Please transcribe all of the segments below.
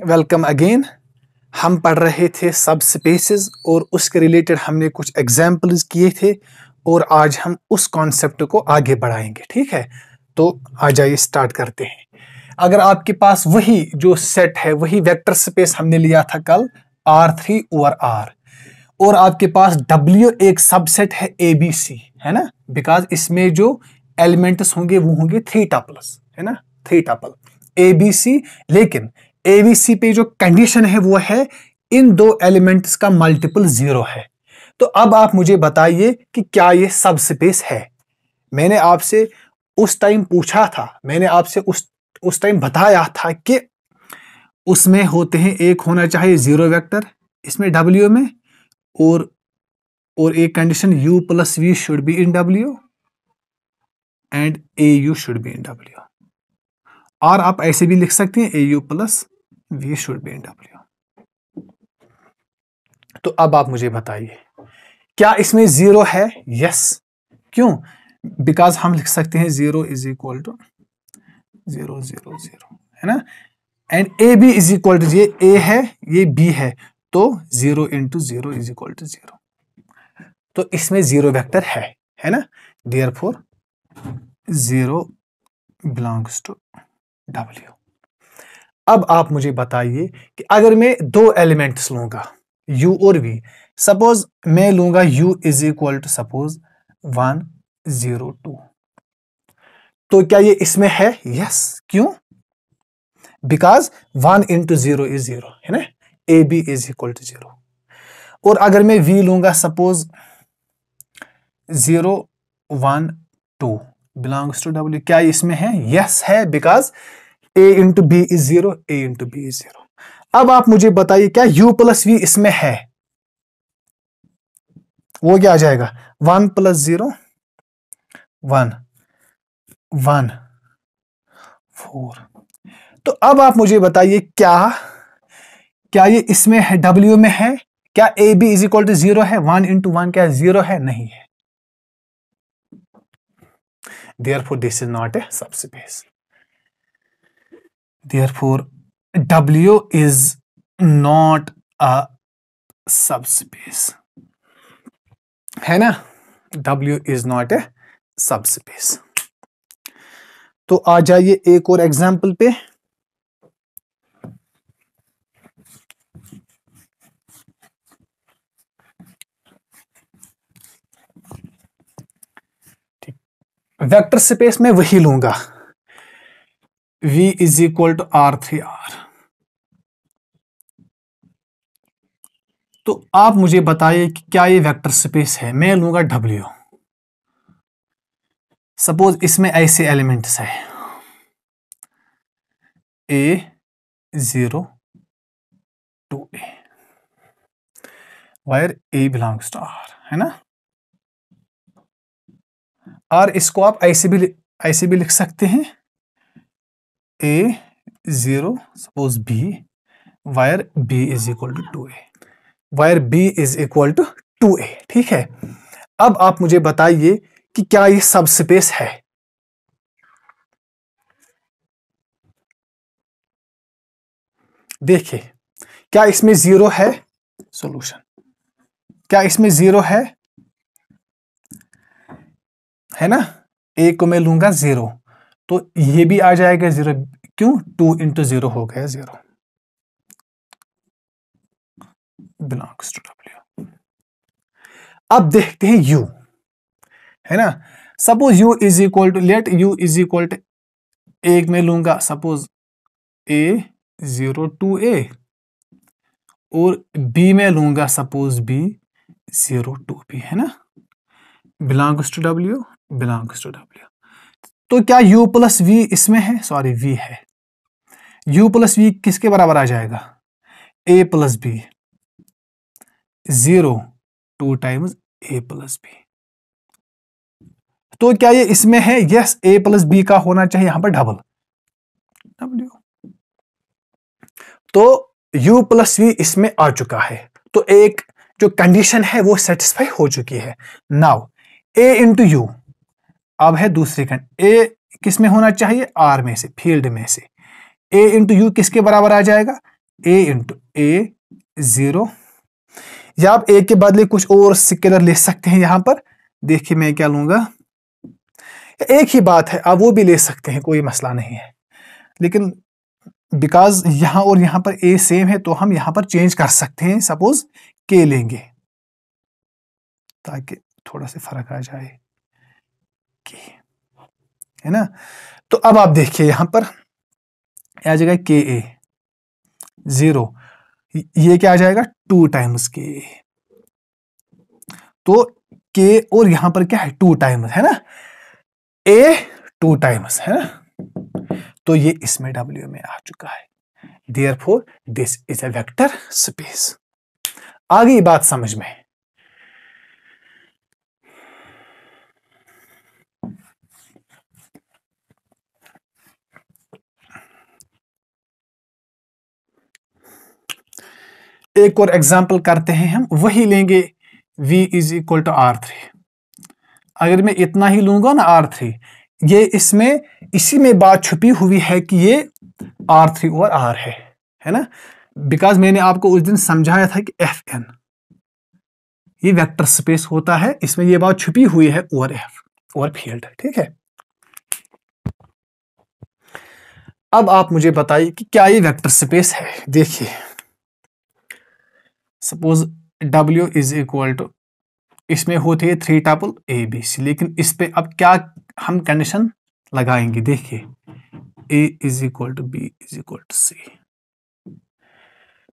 Welcome again. हम पढ़ रहे थे सब स्पेसेस और उसके रिलेटेड हमने कुछ एग्जाम्पल्स किए थे और आज हम उस कॉन्सेप्ट को आगे बढ़ाएंगे। ठीक है, तो आ जाइए स्टार्ट करते हैं। अगर आपके पास वही जो सेट है, वही वेक्टर स्पेस हमने लिया था कल R3 ओवर R, और आपके पास W एक सबसेट है ABC, है ना, बिकॉज इसमें जो एलिमेंट्स होंगे वो होंगे 3 टपल्स, है ना, 3 टपल ABC। लेकिन ABC पे जो कंडीशन है वो है इन दो एलिमेंट्स का मल्टीपल 0 है। तो अब आप मुझे बताइए कि क्या ये सब स्पेस है। मैंने आपसे उस टाइम पूछा था, मैंने आपसे उस टाइम बताया था कि उसमें होते हैं, एक होना चाहिए 0 वेक्टर इसमें W में, और एक condition U plus V should be in W and AU should be in W, और आप ऐसे भी लिख सकते हैं AU plus V should be in W। तो अब आप मुझे बताइए क्या इसमें 0 है? यस। क्यों? बिकॉज हम लिख सकते हैं 0 इज इक्वल टू 0 0 0, है ना, and AB is equal to, ये A है ये B है, तो 0 इंटू 0 इज इक्वल टू 0। तो इसमें 0 वेक्टर है ना, देयरफॉर 0 बिलोंग्स टू W। अब आप मुझे बताइए कि अगर मैं दो एलिमेंट्स लूंगा U और V, सपोज मैं लूंगा U is equal to suppose 1 0 2, तो क्या ये इसमें है? यस। क्यों? बिकॉज 1 इंटू 0 इज 0, है ना, AB इज इक्वल टू 0। और अगर मैं V लूंगा सपोज 0 1 2 बिलोंग्स टू W, क्या इसमें है? यस है, because A into B is 0, A into B is 0। अब आप मुझे बताइए क्या U प्लस V इसमें है? वो क्या आ जाएगा? 1 प्लस 0 1 1 4। तो अब आप मुझे बताइए क्या ये इसमें है, W में है? क्या AB इज इक्वल टू 0 है? 1 इंटू 1 क्या 0 है? नहीं है। Therefore this is not a subspace. Therefore W is not a subspace, है ना, W is not a subspace। तो आ जाइए एक और एग्जाम्पल पे। वेक्टर स्पेस में वही लूंगा V is equal to R3R। तो आप मुझे बताइए कि क्या ये वेक्टर स्पेस है। मैं लूंगा W, सपोज इसमें ऐसे एलिमेंट्स है A 0 2A, where A belongs to R, है ना, और इसको आप ऐसे भी लिख सकते हैं A 0 suppose B, where B is equal to 2A, where B is equal to 2A। ठीक है, अब आप मुझे बताइए कि क्या ये सब स्पेस है। देखिए क्या इसमें 0 है? सॉल्यूशन, क्या इसमें 0 है ना, A को मैं लूंगा 0, तो ये भी आ जाएगा 0। क्यों? 2 इंटू 0 हो गया 0, बिलोंग्स टू W। अब देखते हैं U, है ना, suppose U is equal to, let U is equal to, एक में लूंगा सपोज A 0 2A, और B में लूंगा सपोज B 0 2B, है ना, belongs to W, belongs to W। तो क्या U प्लस V इसमें है? सॉरी, V है। U प्लस V किसके बराबर आ जाएगा? A plus B, 0 2 times A plus B। तो क्या ये इसमें है? यस, A प्लस B का होना चाहिए यहां पर डबल W। तो U प्लस V इसमें आ चुका है, तो एक जो कंडीशन है वो सेटिस्फाई हो चुकी है। नाउ A इंटू U, अब है दूसरी कंडीशन, A किस में होना चाहिए? R में से, फील्ड में से। A इंटू U किसके बराबर आ जाएगा? a इंटू ए 0, या आप a के बदले कुछ और स्केलर ले सकते हैं। यहां पर देखिए मैं क्या लूंगा, एक ही बात है, आप वो भी ले सकते हैं, कोई मसला नहीं है, लेकिन बिकॉज यहां और यहां पर a सेम है तो हम यहां पर चेंज कर सकते हैं। सपोज k लेंगे ताकि थोड़ा सा फर्क आ जाए, k है ना। तो अब आप देखिए यहां पर आ जाएगा के ए 0, ये क्या आ जाएगा 2 टाइम्स के, तो के और यहां पर क्या है 2 टाइम्स है ना, ए 2 टाइम्स है ना, तो ये इसमें W में आ चुका है। Therefore, this is a vector space. आ गई बात समझ में। एक और एग्जांपल करते हैं, हम वही लेंगे V is equal to R3। अगर मैं इतना ही लूंगा ना R3, ये इसमें इसी में बात छुपी हुई है कि ये R3 और R है ना, बिकॉज मैंने आपको उस दिन समझाया था कि Fn ये वेक्टर स्पेस होता है, इसमें ये बात छुपी हुई है ओवर F ओवर फील्ड, ठीक है। अब आप मुझे बताइए कि क्या ये वेक्टर स्पेस है। देखिए suppose W is equal to, इसमें होती है 3 टपल ए बी सी, लेकिन इस पे अब क्या हम कंडीशन लगाएंगे। देखिए A is equal to B is equal to C,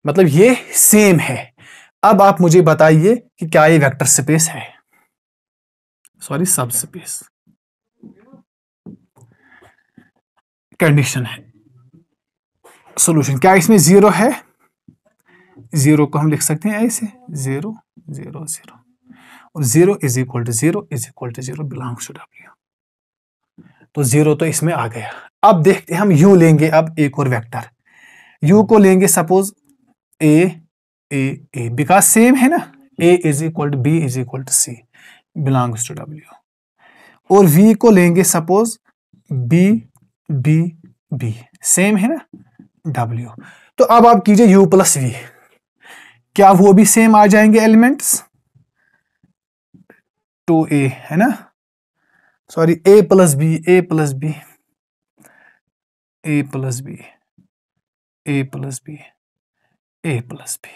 मतलब ये सेम है। अब आप मुझे बताइए कि क्या ये वेक्टर स्पेस है, सॉरी सब स्पेस। कंडीशन है, सॉल्यूशन क्या इसमें 0 है, 0 को हम लिख सकते हैं ऐसे 0 0 0, और 0 is equal to 0 is equal to 0 belongs to W, तो 0 तो इसमें आ गया। अब देखते हैं हम U लेंगे, अब एक और वेक्टर U को लेंगे, suppose A A A, because same है ना, A is equal to B is equal to C belongs to W, और V को लेंगे suppose B B B, same है ना W। तो अब आप कीजिए U प्लस V, क्या वो भी सेम आ जाएंगे एलिमेंट्स, 2A है ना, sorry A plus B A plus B A plus B A plus B A plus B,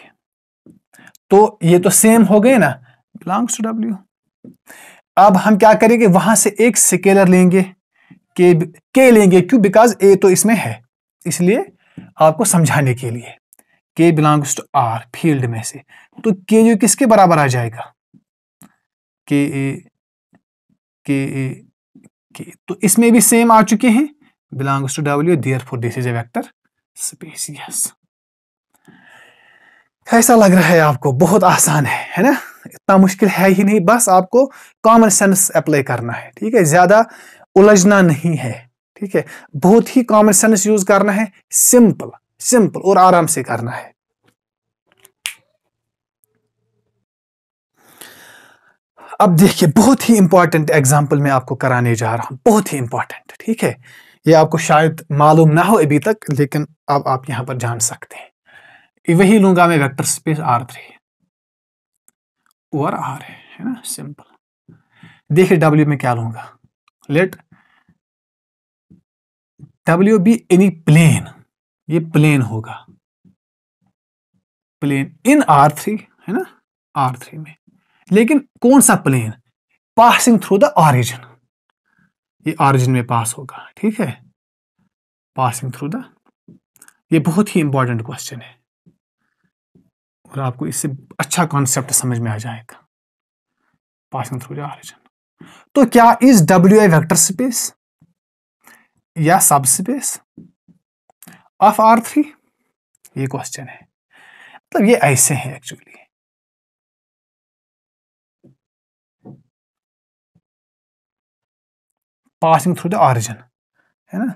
तो ये तो सेम हो गए ना, बिलोंग्स टू W। अब हम क्या करेंगे, वहां से एक स्केलर लेंगे, के लेंगे, क्यों, बिकॉज A तो इसमें है, इसलिए आपको समझाने के लिए के बिलोंग्स टू R फील्ड में से, तो के जो किसके बराबर आ जाएगा, के ए के ए के, तो इसमें भी सेम आ चुके हैं, belongs to W, therefore this is a vector space. Yes, कैसा लग रहा है आपको, बहुत आसान है ना, इतना मुश्किल है ही नहीं, बस आपको कॉमन सेंस अप्लाई करना है, ठीक है, ज्यादा उलझना नहीं है, ठीक है, बहुत ही कॉमन सेंस यूज करना है, सिंपल सिंपल और आराम से करना है। अब देखिए बहुत ही इंपॉर्टेंट एग्जांपल मैं आपको कराने जा रहा हूं, बहुत ही इंपॉर्टेंट, ठीक है, ये आपको शायद मालूम ना हो अभी तक, लेकिन अब आप यहां पर जान सकते हैं। वही लूंगा मैं वेक्टर स्पेस R3 और R है ना, सिंपल। देखिए W में क्या लूंगा, let W be any plane, ये प्लेन होगा, प्लेन इन R3 है ना, R3 में, लेकिन कौन सा plane, passing through the origin, ये ऑरिजिन में पास होगा, ठीक है, पासिंग थ्रू द, ये बहुत ही इंपॉर्टेंट क्वेश्चन है और आपको इससे अच्छा कॉन्सेप्ट समझ में आ जाएगा, पासिंग थ्रू द ऑरिजिन। तो क्या is W A vector space या सब स्पेस ऑफ R3, ये क्वेश्चन है, मतलब ये ऐसे है actually, passing through the origin है ना,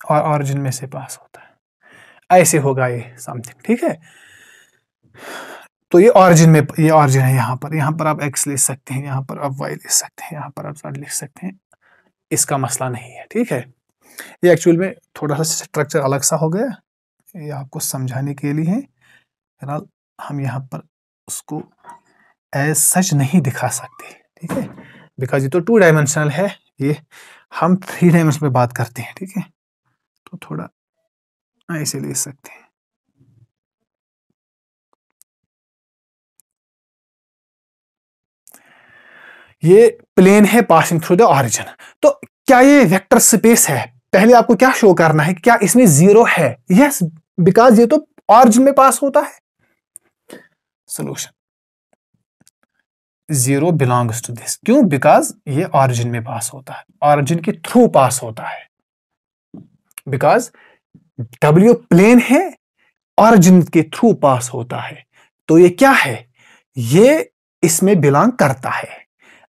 और ऑरिजिन में से पास होता है, ऐसे होगा ये समथिंग, ठीक है। तो ये ऑरिजिन में, ये ऑरिजिन है, यहाँ पर आप x ले सकते हैं, यहाँ पर आप y ले सकते हैं, यहाँ पर आप z लिख सकते हैं, इसका मसला नहीं है, ठीक है। ये एक्चुअल में थोड़ा सा स्ट्रक्चर अलग सा हो गया, ये आपको समझाने के लिए है। फिलहाल हम यहाँ पर उसको एज सच नहीं दिखा सकते, ठीक है, बिकॉज ये तो 2 डायमेंशनल है, ये हम 3 डायमेंशन में बात करते हैं, ठीक है। तो थोड़ा ऐसे ले सकते हैं। ये प्लेन है पासिंग थ्रू द ऑरिजिन। तो क्या ये वेक्टर स्पेस है? पहले आपको क्या शो करना है, क्या इसमें 0 है? यस, बिकॉज ये तो ऑरिजिन में पास होता है। Solution 0 belongs to this. क्यों? बिकॉज ये ऑरिजिन में पास होता है, ऑरिजिन के थ्रू पास होता है। बिकॉज W प्लेन है, ऑरिजिन के थ्रू पास होता है, तो ये क्या है? ये इसमें बिलोंग करता है।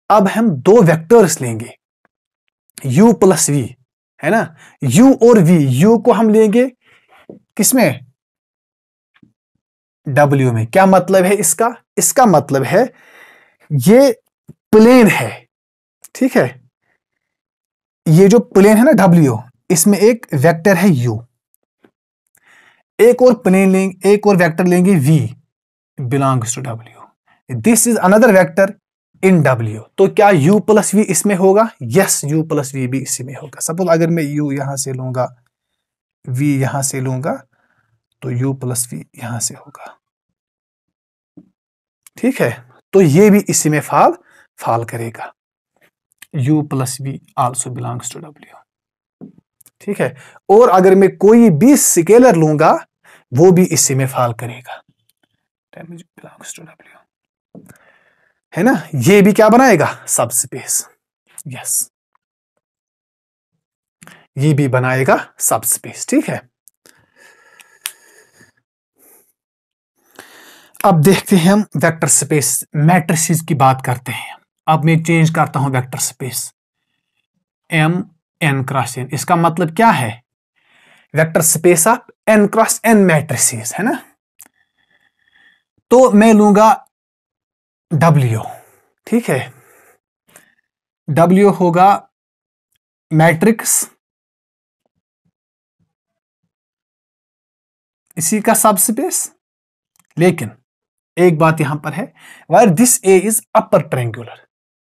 अब हम 2 वेक्टर्स लेंगे, u प्लस v, है ना, u और v। u को हम लेंगे किसमें? W में। क्या मतलब है इसका? इसका मतलब है ये प्लेन है, ठीक है। ये जो प्लेन है ना W, इसमें एक वेक्टर है u, एक और प्लेन लेंगे, एक और वेक्टर लेंगे v belongs to W। This is another vector in W। तो क्या u प्लस v इसमें होगा? यस, u प्लस v भी इसी में होगा। सपोज अगर मैं u यहां से लूंगा, v यहां से लूंगा, तो u प्लस v यहां से होगा, ठीक है। तो ये भी इसी में फाल करेगा। u plus v also belongs to W, ठीक है। और अगर मैं कोई भी स्केलर लूंगा, वो भी इसी में फाल करेगा, बिलोंग्स टू W, है ना। ये भी क्या बनाएगा? सबस्पेस। यस, ये भी बनाएगा सबस्पेस, ठीक है। अब देखते हैं हम वेक्टर स्पेस मैट्रिसेस की बात करते हैं। अब मैं चेंज करता हूं vector space M n cross n। इसका मतलब क्या है? Vector space of n cross n matrices, है ना। तो मैं लूंगा W, ठीक है। W होगा मैट्रिक्स, इसी का सबस्पेस। लेकिन एक बात यहां पर है, wire this A is upper triangular,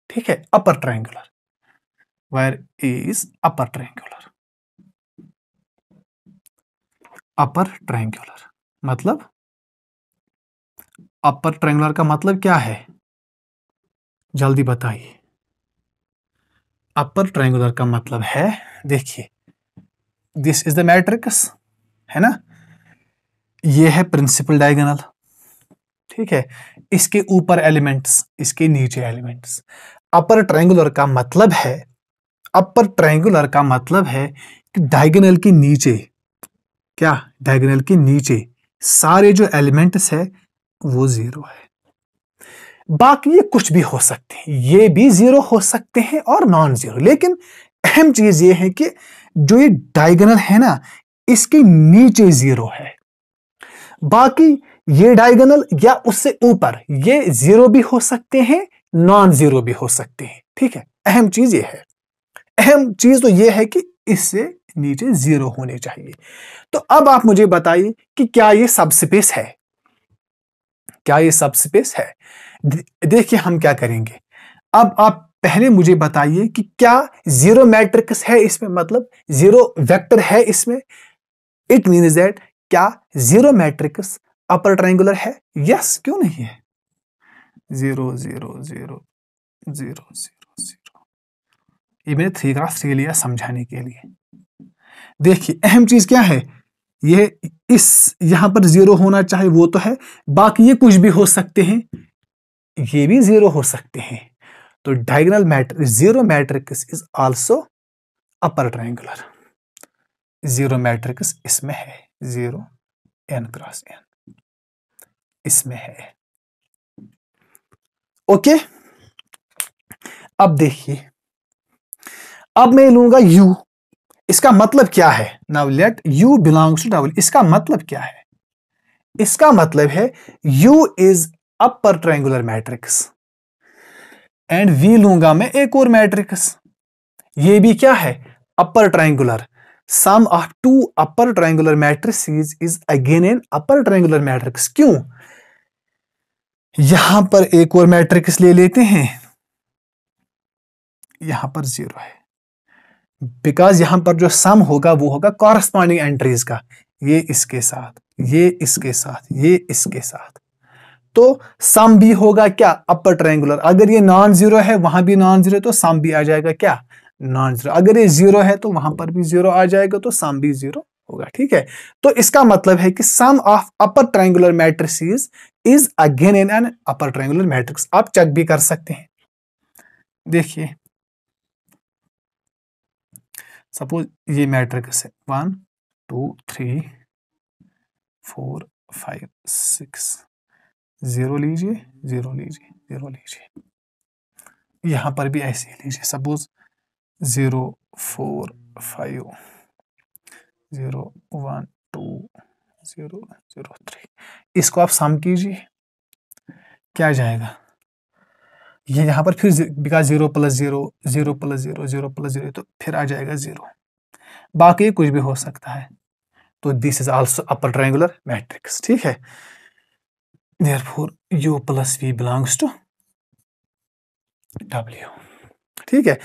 ठीक है, upper triangular, wire A is upper triangular. Upper triangular मतलब, अपर ट्रायंगुलर का मतलब क्या है? जल्दी बताइए। अपर ट्रायंगुलर का मतलब है, देखिए, दिस इज द मैट्रिक्स, है ना, ये है प्रिंसिपल डायगोनल, ठीक है। इसके ऊपर एलिमेंट्स, इसके नीचे एलिमेंट्स। अपर ट्रायंगुलर का मतलब है, अपर ट्रायंगुलर का मतलब है कि डायगोनल के नीचे, क्या डायगोनल के नीचे सारे जो एलिमेंट्स है वो 0 है। बाकी ये कुछ भी हो सकते हैं, ये भी 0 हो सकते हैं और नॉन 0। लेकिन अहम चीज ये है कि जो ये डायगोनल है ना, इसके नीचे 0 है। बाकी ये डायगोनल या उससे ऊपर ये 0 भी हो सकते हैं, नॉन 0 भी हो सकते हैं, ठीक है। अहम चीज ये है, अहम चीज तो ये है कि इससे नीचे 0 होने चाहिए। तो अब आप मुझे बताइए कि क्या ये सबस्पेस है? क्या ये सबस्पेस है? देखिए हम क्या करेंगे। अब आप पहले मुझे बताइए कि क्या 0 मैट्रिक्स है इसमें, मतलब 0 वेक्टर है इसमें। इट मीन्स दैट क्या 0 मैट्रिक्स अपर ट्रायंगुलर है? यस, क्यों नहीं है? 0 0 0 0 0 0। ये मैंने 3x3 लिया समझाने के लिए। देखिए अहम चीज क्या है, ये इस यहां पर 0 होना चाहिए, वो तो है। बाकी ये कुछ भी हो सकते हैं, ये भी 0 हो सकते हैं। तो diagonal matrix 0 matrix is also upper triangular. 0 matrix इसमें है, 0 n क्रॉस n इसमें है, ओके। अब देखिए, अब मैं लूंगा u। इसका मतलब क्या है? Now let u belongs to W। इसका मतलब क्या है? इसका मतलब है u is upper triangular matrix and v लूंगा मैं एक और मैट्रिक्स। ये भी क्या है, upper triangular. Sum of two upper triangular matrices is again an upper triangular matrix. क्यों? यहां पर एक और मैट्रिक्स ले लेते हैं, यहां पर 0 है, बिकॉज यहां पर जो सम होगा वो होगा कॉरस्पॉन्डिंग एंट्रीज का, ये इसके साथ, ये इसके साथ, ये इसके साथ। तो सम भी होगा क्या, अपर ट्रायंगुलर। अगर ये नॉन जीरो है, वहां भी नॉन जीरो, तो सम भी आ जाएगा क्या, नॉन जीरो। अगर ये 0 है तो वहां पर भी 0 आ जाएगा, तो सम भी 0 होगा। ठीक है, तो इसका मतलब है कि sum of upper triangular matrices is again in an upper triangular matrix. आप चेक भी कर सकते हैं। देखिए, सपोज ये मैट्रिक्स है 1 2 3 4 5 6, 0 लीजिए, 0 लीजिए, 0 लीजिए। यहां पर भी ऐसे ही लीजिए, सपोज 0 4 5 0 1 2 0 0 3। इसको आप सम कीजिए, क्या जाएगा, ये यहां पर फिर बिकॉज 0 + 0 0 + 0 0 + 0, तो फिर आ जाएगा 0। बाकी कुछ भी हो सकता है। तो this is also upper triangular matrix. ठीक है, therefore u + v belongs to w। ठीक है,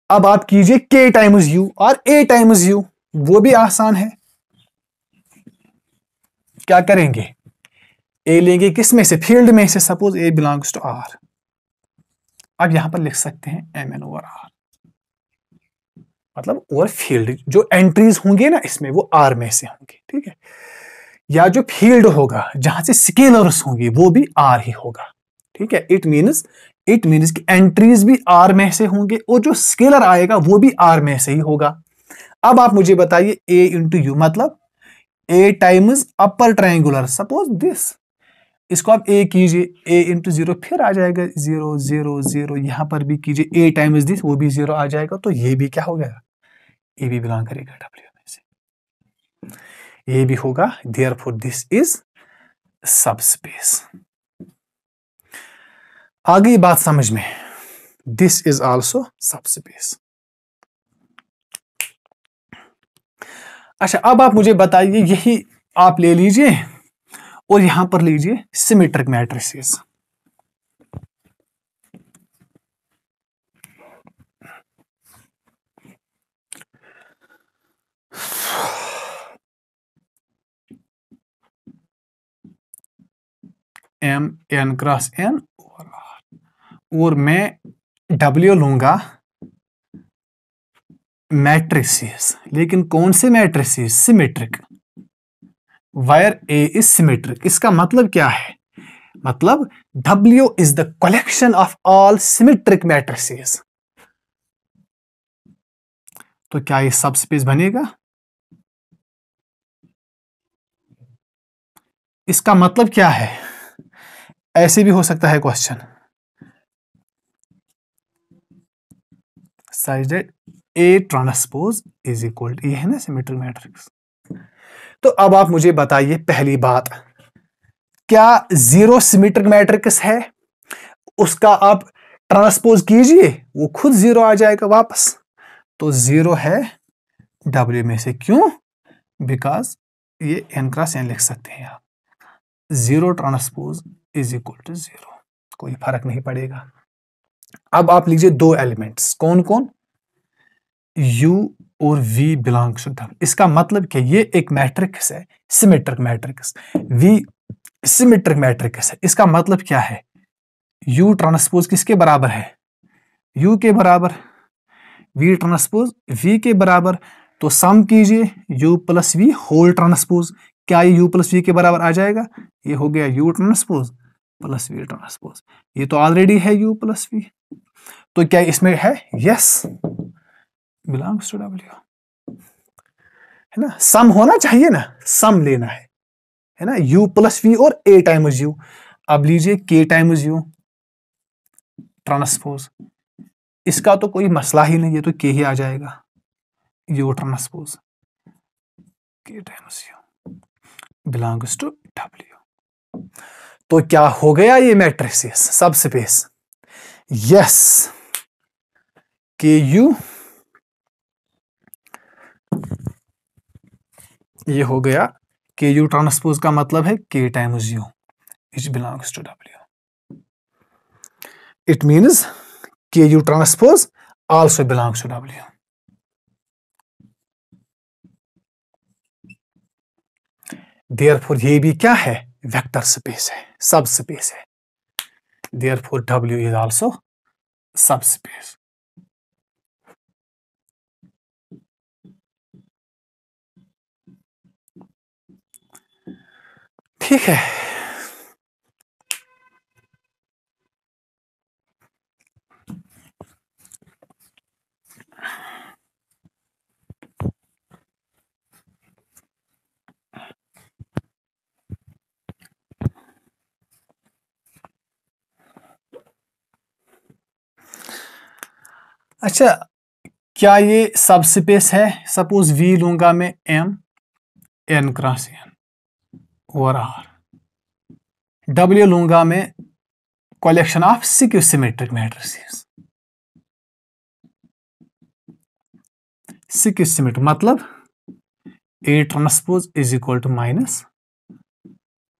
अब आप कीजिए k टाइम्स u और a टाइम्स u, वो भी आसान है। क्या करेंगे, a लेंगे किस में से, फील्ड में से। Suppose a belongs to r, अब यहां पर लिख सकते हैं mn/r, मतलब और फील्ड जो एंट्रीज होंगे ना इसमें, वो r में से होंगे। ठीक है, या जो फील्ड होगा जहां से स्केलर्स होंगे वो भी r ही होगा। ठीक है, इट मीन्स कि एंट्रीज भी r में से होंगे और जो स्केलर आएगा वो भी r में से ही होगा। अब आप मुझे बताइए a इंटू यू मतलब a times upper triangular, suppose this, इसको आप a कीजिए, a इंटू 0, फिर आ जाएगा 0 0 0। यहां पर भी कीजिए a टाइम्स दिस, वो भी 0 आ जाएगा। तो ये भी क्या हो गया, ये भी बिलोंग करेगा w में से, ये भी होगा। Therefore this is subspace. आ गई बात समझ में, दिस इज आल्सो सबस्पेस। अच्छा, अब आप मुझे बताइए, यही आप ले लीजिए और यहां पर लीजिए symmetric matrices. m n cross n और मैं w लूंगा मैट्रिसेस, लेकिन कौन से matrices, symmetric, wire a is symmetric. इसका मतलब क्या है, मतलब W is the collection of all symmetric matrices. तो क्या ये सबस्पेस बनेगा, इसका मतलब क्या है, ऐसे भी हो सकता है question, such that A transpose is equal to, ये है ना सिमेट्रिक मैट्रिक्स। तो अब आप मुझे बताइए, पहली बात, क्या 0 सिमेट्रिक मैट्रिक्स है, उसका आप ट्रांसपोज कीजिए, वो खुद 0 आ जाएगा वापस। तो 0 है W में से, क्यों, बिकॉज ये n क्रॉस n लिख सकते हैं आप, 0 ट्रांसपोज इज इक्वल टू 0, कोई फर्क नहीं पड़ेगा। अब आप लीजिए दो एलिमेंट्स, कौन कौन, u और v बिलोंग्स टू W। इसका मतलब कि ये एक मैट्रिक्स है, symmetric matrix, v symmetric matrix है। इसका मतलब क्या है, u ट्रांसपोज किसके बराबर है, u के बराबर, v ट्रांसपोज v के बराबर। तो सम कीजिए u + v होल ट्रांसपोज, क्या ये u + v के बराबर आ जाएगा, ये हो गया u ट्रांसपोज + v ट्रांसपोज, ये तो ऑलरेडी है u + v। तो क्या इसमें है, यस, बिलोंग्स टू W, है ना। सम होना चाहिए ना, सम लेना है ना, u + v और a टाइम्स u। अब लीजिए k टाइम्स u ट्रांसपोज, इसका तो कोई मसला ही नहीं है, तो k ही आ जाएगा, u transpose k times u belongs to W। तो क्या हो गया ये मैट्रिसेस सबस्पेस, यस, ku ये हो गया के यू ट्रांसपोज का मतलब है k times u which belongs to W. It means k u transpose also belongs to W. Therefore ये भी क्या है, वेक्टर स्पेस है, सब स्पेस है। देयरफॉर डब्ल्यू इज आल्सो सब स्पेस। ठीक है। अच्छा, क्या ये सब स्पेस है? सपोज वी लूंगा मैं एम एन क्रॉस एन और आर, डब्ल्यू लूंगा मैं collection of symmetric matrices. Symmetric मतलब A transpose is equal to minus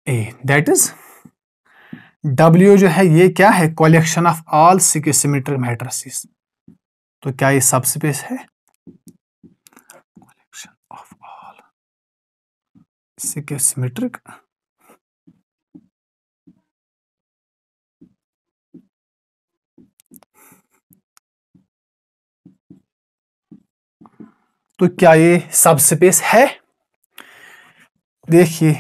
A, that is W जो है ये क्या है, collection of all symmetric matrices. तो क्या ये सब स्पेस है? कलेक्शन ऑफ ऑल सिमेट्रिक तो क्या ये सब स्पेस है? देखिए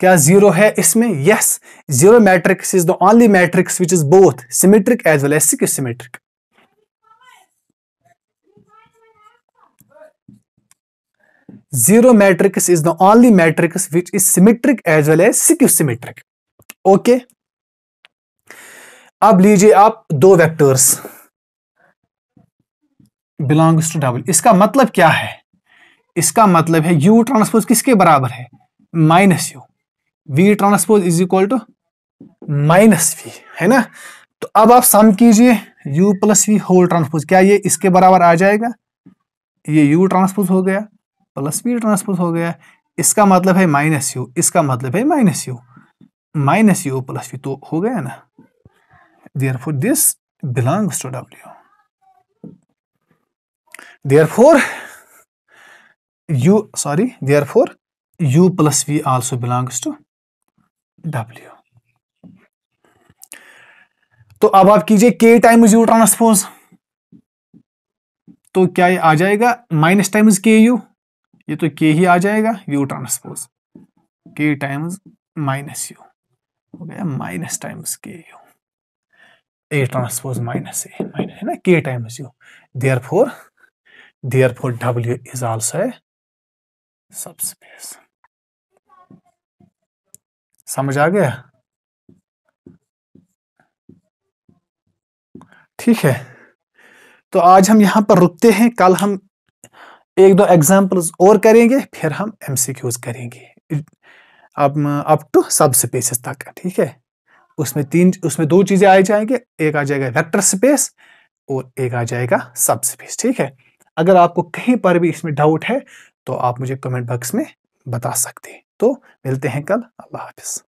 क्या जीरो है इसमें? Yes, zero matrix is the only matrix which is both symmetric as well as symmetric. Zero matrix is the only matrix which is symmetric as well as symmetric. Okay, अब लीजिए आप दो vectors belongs to W. इसका मतलब क्या है? इसका मतलब है यू ट्रांसपोज किसके बराबर है? Minus u. V transpose is equal to minus v, है ना? तो अब आप सम कीजिए u plus v whole transpose, क्या ये इसके बराबर आ जाएगा? ये यू ट्रांसपोज हो गया प्लस वी ट्रांसपोज हो गया, इसका मतलब है माइनस यू, इसका मतलब है माइनस यू प्लस वी, तो हो गया ना। Therefore this belongs to W. Therefore u plus v also belongs to W. तो अब आप कीजिए के टाइम्स यू ट्रांसपोज, तो क्या ये आ जाएगा माइनस टाइम्स के यू, ये तो के ही आ जाएगा, यू ट्रांसपोज के टाइम्स माइनस यू हो गया माइनस टाइम्स के you, A transpose minus A, minus है ना, के times you. Therefore W is also a subspace. समझ आ गया? ठीक है, तो आज हम यहां पर रुकते हैं, कल हम एक दो एग्जांपल्स और करेंगे, फिर हम एमसीक्यूज करेंगे अप टू सब स्पेसेस तक। ठीक है, उसमें दो चीजें आ जाएंगे, एक आ जाएगा वेक्टर स्पेस और एक आ जाएगा सब स्पेस। ठीक है, अगर आपको कहीं पर भी इसमें डाउट है तो आप मुझे कमेंट बॉक्स में बता सकते हैं। तो मिलते हैं कल, अल्लाह हाफिज।